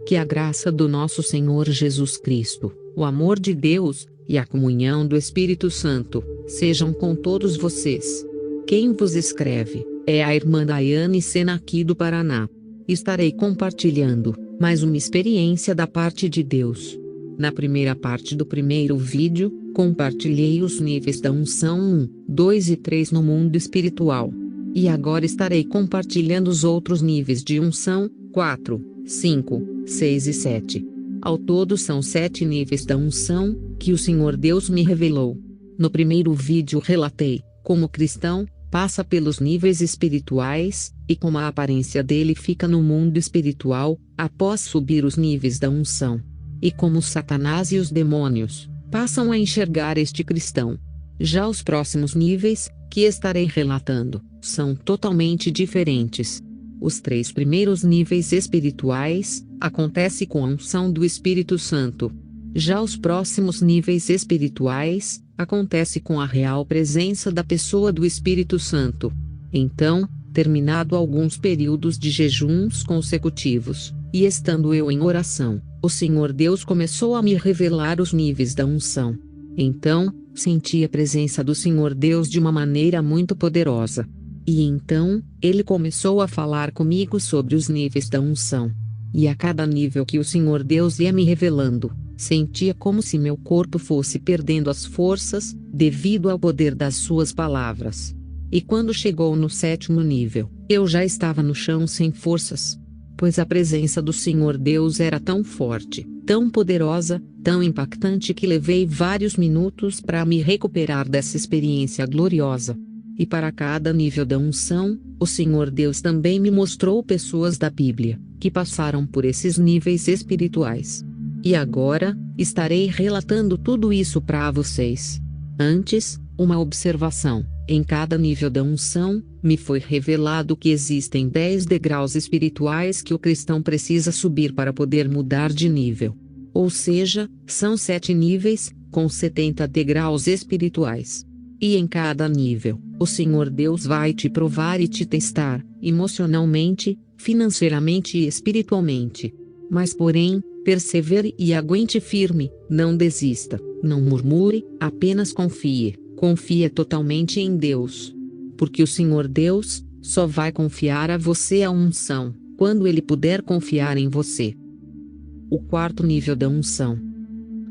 Que a graça do nosso Senhor Jesus Cristo, o amor de Deus, e a comunhão do Espírito Santo, sejam com todos vocês. Quem vos escreve, é a irmã Daiane Sena aqui do Paraná. Estarei compartilhando mais uma experiência da parte de Deus. Na primeira parte do primeiro vídeo, compartilhei os níveis da unção 1, 2 e 3 no mundo espiritual. E agora estarei compartilhando os outros níveis de unção, 4, 5, 6 e 7. Ao todo são 7 níveis da unção, que o Senhor Deus me revelou. No primeiro vídeo relatei, como cristão, passa pelos níveis espirituais, e como a aparência dele fica no mundo espiritual, após subir os níveis da unção. E como Satanás e os demônios, passam a enxergar este cristão. Já os próximos níveis, que estarei relatando, são totalmente diferentes. Os 3 primeiros níveis espirituais, acontece com a unção do Espírito Santo. Já os próximos níveis espirituais, acontece com a real presença da pessoa do Espírito Santo. Então, terminado alguns períodos de jejuns consecutivos, e estando eu em oração, o Senhor Deus começou a me revelar os níveis da unção. Então, senti a presença do Senhor Deus de uma maneira muito poderosa. E então, Ele começou a falar comigo sobre os níveis da unção. E a cada nível que o Senhor Deus ia me revelando, sentia como se meu corpo fosse perdendo as forças, devido ao poder das suas palavras. E quando chegou no 7º nível, eu já estava no chão sem forças. Pois a presença do Senhor Deus era tão forte, tão poderosa, tão impactante que levei vários minutos para me recuperar dessa experiência gloriosa. E para cada nível da unção, o Senhor Deus também me mostrou pessoas da Bíblia, que passaram por esses níveis espirituais. E agora, estarei relatando tudo isso para vocês. Antes, uma observação: em cada nível da unção, me foi revelado que existem 10 degraus espirituais que o cristão precisa subir para poder mudar de nível. Ou seja, são 7 níveis, com 70 degraus espirituais. E em cada nível, o Senhor Deus vai te provar e te testar, emocionalmente, financeiramente e espiritualmente. Mas porém, persevere e aguente firme, não desista, não murmure, apenas confie. Confia totalmente em Deus. Porque o Senhor Deus só vai confiar a você a unção, quando Ele puder confiar em você. O 4º nível da unção.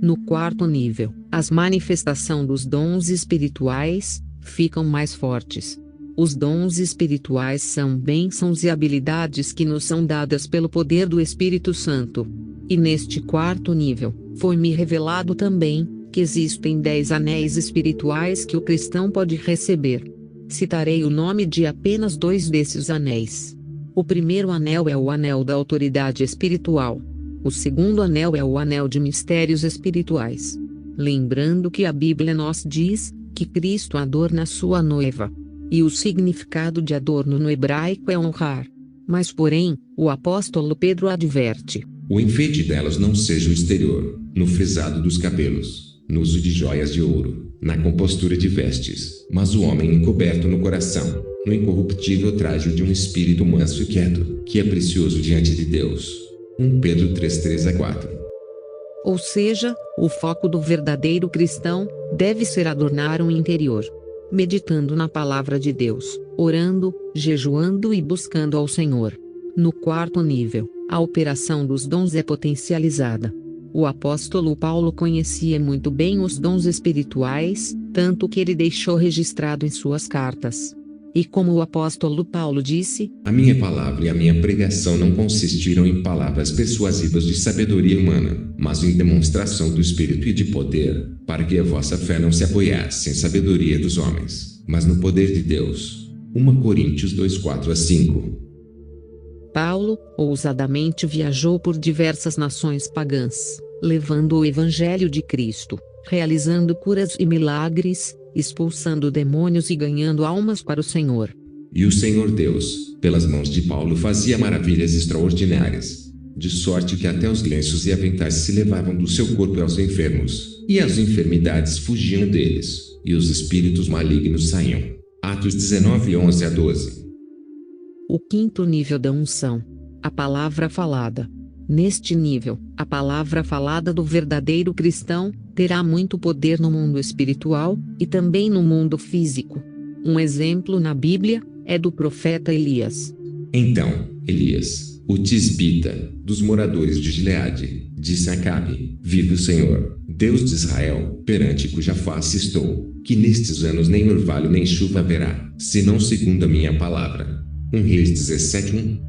No 4º nível, as manifestações dos dons espirituais ficam mais fortes. Os dons espirituais são bênçãos e habilidades que nos são dadas pelo poder do Espírito Santo. E neste 4º nível, foi-me revelado também, que existem 10 anéis espirituais que o cristão pode receber. Citarei o nome de apenas 2 desses anéis. O primeiro anel é o anel da autoridade espiritual. O segundo anel é o anel de mistérios espirituais. Lembrando que a Bíblia nos diz, que Cristo adorna a sua noiva. E o significado de adorno no hebraico é honrar. Mas porém, o apóstolo Pedro adverte: o enfeite delas não seja o exterior, no frisado dos cabelos, no uso de joias de ouro, na compostura de vestes, mas o homem encoberto no coração, no incorruptível trajo de um espírito manso e quieto, que é precioso diante de Deus. 1 Pedro 3:3-4. Ou seja, o foco do verdadeiro cristão deve ser adornar o interior, meditando na palavra de Deus, orando, jejuando e buscando ao Senhor. No 4º nível, a operação dos dons é potencializada. O apóstolo Paulo conhecia muito bem os dons espirituais, tanto que ele deixou registrado em suas cartas. E como o apóstolo Paulo disse: a minha palavra e a minha pregação não consistiram em palavras persuasivas de sabedoria humana, mas em demonstração do Espírito e de poder, para que a vossa fé não se apoiasse em sabedoria dos homens, mas no poder de Deus. 1 Coríntios 2:4-5. Paulo, ousadamente viajou por diversas nações pagãs, levando o Evangelho de Cristo, realizando curas e milagres, expulsando demônios e ganhando almas para o Senhor. E o Senhor Deus, pelas mãos de Paulo, fazia maravilhas extraordinárias, de sorte que até os lenços e aventais se levavam do seu corpo aos enfermos, e as enfermidades fugiam deles, e os espíritos malignos saíam. Atos 19:11-12. O 5º nível da unção. A palavra falada. Neste nível, a palavra falada do verdadeiro cristão terá muito poder no mundo espiritual e também no mundo físico. Um exemplo na Bíblia é do profeta Elias. Então, Elias, o tisbita, dos moradores de Gileade, disse a Acabe: Vive o Senhor, Deus de Israel, perante cuja face estou, que nestes anos nem orvalho nem chuva haverá, senão segundo a minha palavra. 1 Reis 17:1.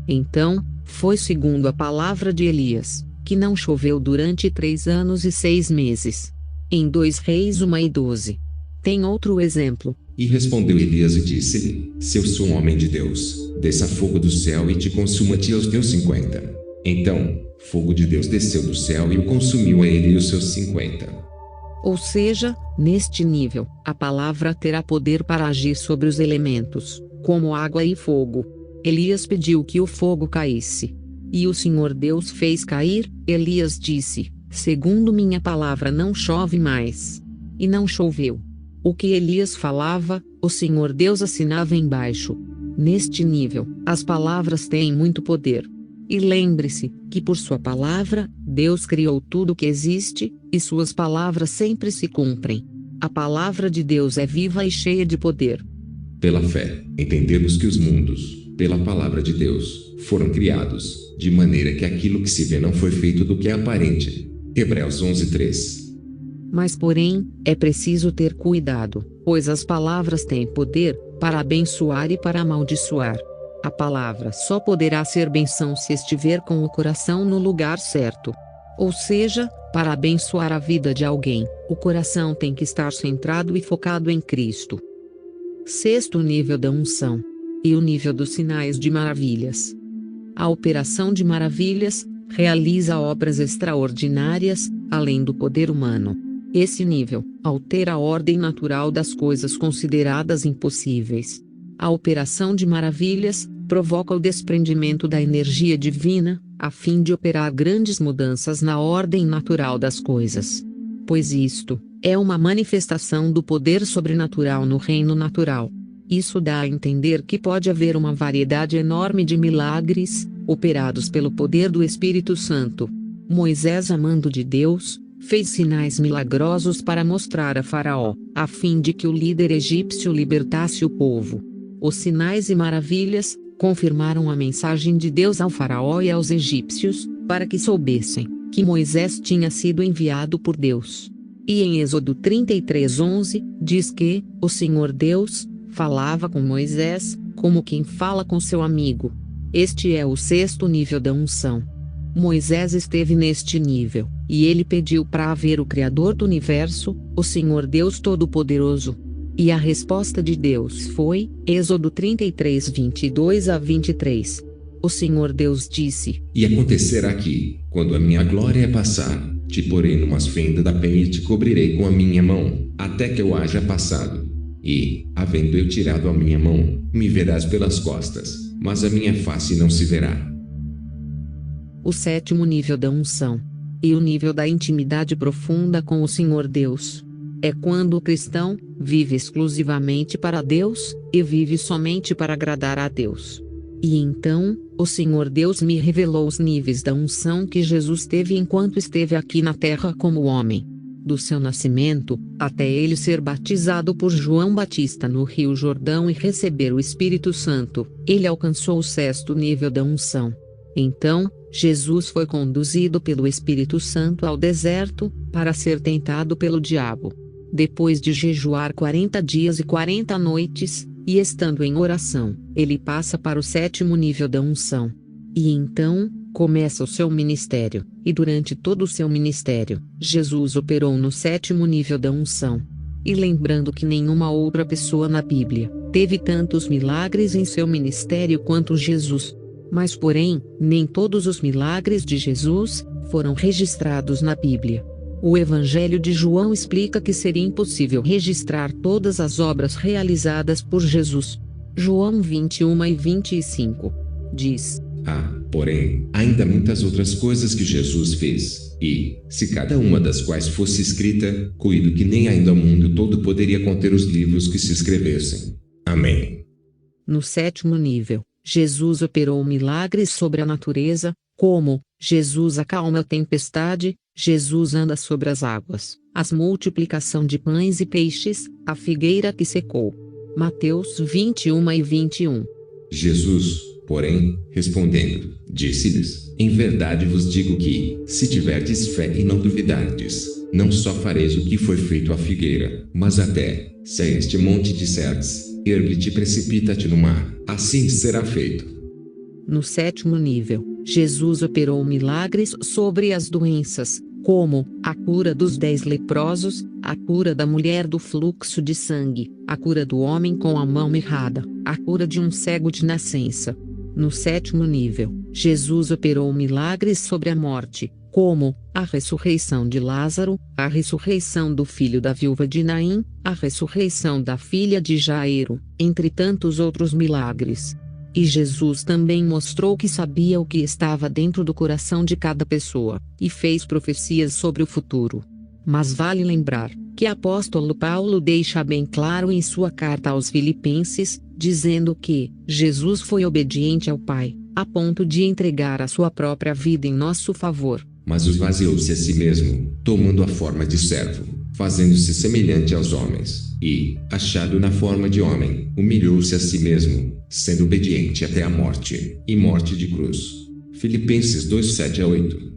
Então, foi segundo a palavra de Elias, que não choveu durante 3 anos e 6 meses. Em 2 Reis 1:12. Tem outro exemplo. E respondeu Elias e disse-lhe: Se eu sou um homem de Deus, desça fogo do céu e te consuma-te aos teus 50. Então, fogo de Deus desceu do céu e o consumiu a ele e os seus 50. Ou seja, neste nível, a palavra terá poder para agir sobre os elementos, como água e fogo. Elias pediu que o fogo caísse. E o Senhor Deus fez cair. Elias disse: Segundo minha palavra não chove mais. E não choveu. O que Elias falava, o Senhor Deus assinava embaixo. Neste nível, as palavras têm muito poder. E lembre-se, que por sua palavra, Deus criou tudo o que existe, e suas palavras sempre se cumprem. A palavra de Deus é viva e cheia de poder. Pela fé, entendemos que os mundos, pela palavra de Deus, foram criados, de maneira que aquilo que se vê não foi feito do que é aparente. Hebreus 11:3. Mas porém, é preciso ter cuidado, pois as palavras têm poder para abençoar e para amaldiçoar. A palavra só poderá ser bênção se estiver com o coração no lugar certo. Ou seja, para abençoar a vida de alguém, o coração tem que estar centrado e focado em Cristo. 6º nível da unção. E o nível dos sinais de maravilhas. A operação de maravilhas realiza obras extraordinárias, além do poder humano. Esse nível altera a ordem natural das coisas consideradas impossíveis. A operação de maravilhas provoca o desprendimento da energia divina, a fim de operar grandes mudanças na ordem natural das coisas. Pois isto é uma manifestação do poder sobrenatural no reino natural. Isso dá a entender que pode haver uma variedade enorme de milagres, operados pelo poder do Espírito Santo. Moisés, amando de Deus, fez sinais milagrosos para mostrar a Faraó, a fim de que o líder egípcio libertasse o povo. Os sinais e maravilhas confirmaram a mensagem de Deus ao Faraó e aos egípcios, para que soubessem que Moisés tinha sido enviado por Deus. E em Êxodo 33:11, diz que o Senhor Deus falava com Moisés, como quem fala com seu amigo. Este é o 6º nível da unção. Moisés esteve neste nível, e ele pediu para ver o Criador do Universo, o Senhor Deus Todo-Poderoso. E a resposta de Deus foi, Êxodo 33:22-23. O Senhor Deus disse: E acontecerá que, quando a minha glória passar, te porei numas fendas da penha e te cobrirei com a minha mão, até que eu haja passado. E, havendo eu tirado a minha mão, me verás pelas costas, mas a minha face não se verá. O 7º nível da unção. E o nível da intimidade profunda com o Senhor Deus. É quando o cristão vive exclusivamente para Deus, e vive somente para agradar a Deus. E então, o Senhor Deus me revelou os níveis da unção que Jesus teve enquanto esteve aqui na terra como homem. Do seu nascimento, até ele ser batizado por João Batista no Rio Jordão e receber o Espírito Santo, ele alcançou o 6º nível da unção. Então, Jesus foi conduzido pelo Espírito Santo ao deserto, para ser tentado pelo diabo. Depois de jejuar 40 dias e 40 noites, e estando em oração, ele passa para o 7º nível da unção. E então, começa o seu ministério, e durante todo o seu ministério, Jesus operou no 7º nível da unção. E lembrando que nenhuma outra pessoa na Bíblia teve tantos milagres em seu ministério quanto Jesus. Mas porém, nem todos os milagres de Jesus foram registrados na Bíblia. O Evangelho de João explica que seria impossível registrar todas as obras realizadas por Jesus. João 21:25 diz: Porém, ainda muitas outras coisas que Jesus fez, e, se cada uma das quais fosse escrita, cuido que nem ainda o mundo todo poderia conter os livros que se escrevessem. Amém. No 7º nível, Jesus operou milagres sobre a natureza, como Jesus acalma a tempestade, Jesus anda sobre as águas, as multiplicação de pães e peixes, a figueira que secou. Mateus 21:21. Jesus, porém, respondendo, disse-lhes: Em verdade vos digo que, se tiverdes fé e não duvidardes, não só fareis o que foi feito à figueira, mas até, se a este monte disserdes, ergue-te e precipita-te no mar, assim será feito. No sétimo nível, Jesus operou milagres sobre as doenças, como a cura dos 10 leprosos, a cura da mulher do fluxo de sangue, a cura do homem com a mão errada, a cura de um cego de nascença. No sétimo nível, Jesus operou milagres sobre a morte, como a ressurreição de Lázaro, a ressurreição do filho da viúva de Naim, a ressurreição da filha de Jairo, entre tantos outros milagres. E Jesus também mostrou que sabia o que estava dentro do coração de cada pessoa, e fez profecias sobre o futuro. Mas vale lembrar que apóstolo Paulo deixa bem claro em sua carta aos Filipenses, dizendo que Jesus foi obediente ao Pai, a ponto de entregar a sua própria vida em nosso favor. Mas esvaziou-se a si mesmo, tomando a forma de servo, fazendo-se semelhante aos homens, e, achado na forma de homem, humilhou-se a si mesmo, sendo obediente até a morte, e morte de cruz. Filipenses 2:7-8.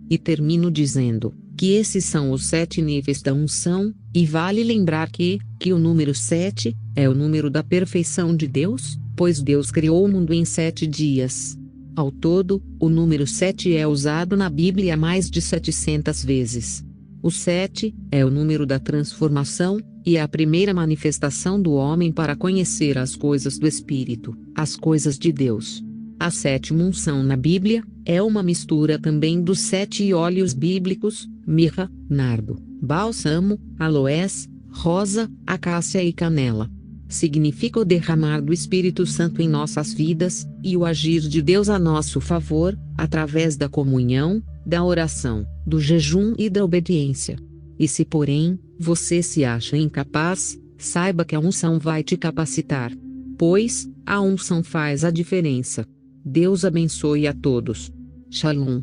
E termino dizendo que esses são os 7 níveis da unção, e vale lembrar que o número 7 é o número da perfeição de Deus, pois Deus criou o mundo em 7 dias. Ao todo, o número 7 é usado na Bíblia mais de 700 vezes. O 7 é o número da transformação, e é a primeira manifestação do homem para conhecer as coisas do Espírito, as coisas de Deus. A 7ª unção na Bíblia é uma mistura também dos 7 óleos bíblicos: mirra, nardo, bálsamo, aloés, rosa, acácia e canela. Significa o derramar do Espírito Santo em nossas vidas, e o agir de Deus a nosso favor, através da comunhão, da oração, do jejum e da obediência. E se porém, você se acha incapaz, saiba que a unção vai te capacitar. Pois, a unção faz a diferença. Deus abençoe a todos. Shalom.